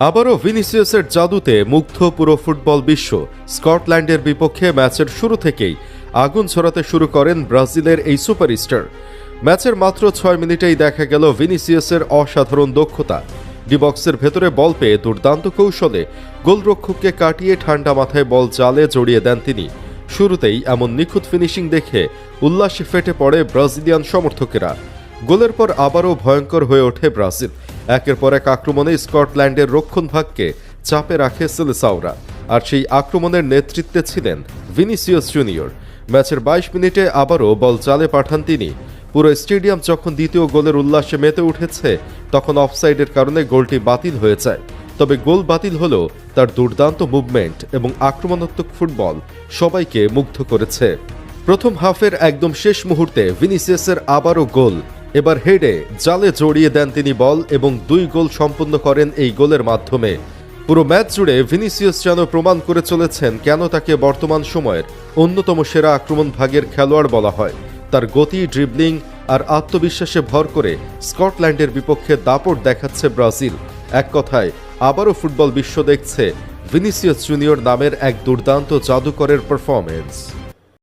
আবারও ভিনিসিয়াসের জাদুতে মুগ্ধ পুরো ফুটবল বিশ্ব। স্কটল্যান্ডের বিপক্ষে ম্যাচের শুরু থেকেই আগুন ছড়াতে শুরু করেন ব্রাজিলের এই সুপারস্টার। ম্যাচের মাত্র 6 মিনিটেই দেখা গেল ভিনিসিয়াসের অসাধারণ দক্ষতা। ডিবক্সের ভেতরে বল পেয়ে দুর্দান্ত কৌশলে গোলরক্ষককে কাটিয়ে ঠান্ডা মাথায় বল জালে জড়িয়ে দেন তিনি। শুরুতেই এমন নিখুঁত ফিনিশিং দেখে উল্লাসে ফেটে পড়ে ব্রাজিলিয়ান সমর্থকেরা। গোলের পর আবারও ভয়ঙ্কর হয়ে ওঠে ব্রাজিল। একের পর এক আক্রমণে স্কটল্যান্ডের রক্ষণভাগকে চাপে রাখে সেলেসাওরা, আর সেই আক্রমণের নেতৃত্বে ছিলেন ভিনিসিয়াস জুনিয়র। ম্যাচের 22 মিনিটে আবারও বল জালে পাঠান তিনি। পুরো স্টেডিয়াম যখন দ্বিতীয় গোলের উল্লাসে মেতে উঠেছে, তখন অফসাইডের কারণে গোলটি বাতিল হয়ে যায়। তবে গোল বাতিল হলেও তার দুর্দান্ত মুভমেন্ট এবং আক্রমণাত্মক ফুটবল সবাইকে মুগ্ধ করেছে। প্রথম হাফের একদম শেষ মুহূর্তে ভিনিসিয়াসের আবারও গোল। এবার হেডে জালে জড়িয়ে দেন তিনি বল এবং 2 গোল সম্পন্ন করেন এই গোলের মাধ্যমে। পুরো ম্যাচ জুড়ে ভিনিসিয়াস যেন প্রমাণ করে চলেছেন কেন তাকে বর্তমান সময়ের অন্যতম সেরা আক্রমণ ভাগের খেলোয়াড় বলা হয়। তার গতি, ড্রিবলিং আর আত্মবিশ্বাসে ভর করে স্কটল্যান্ডের বিপক্ষে দাপট দেখাচ্ছে ব্রাজিল। এক কথায় আবারও ফুটবল বিশ্ব দেখছে ভিনিসিয়াস জুনিয়র নামের এক দুর্দান্ত জাদুকরের পারফরম্যান্স।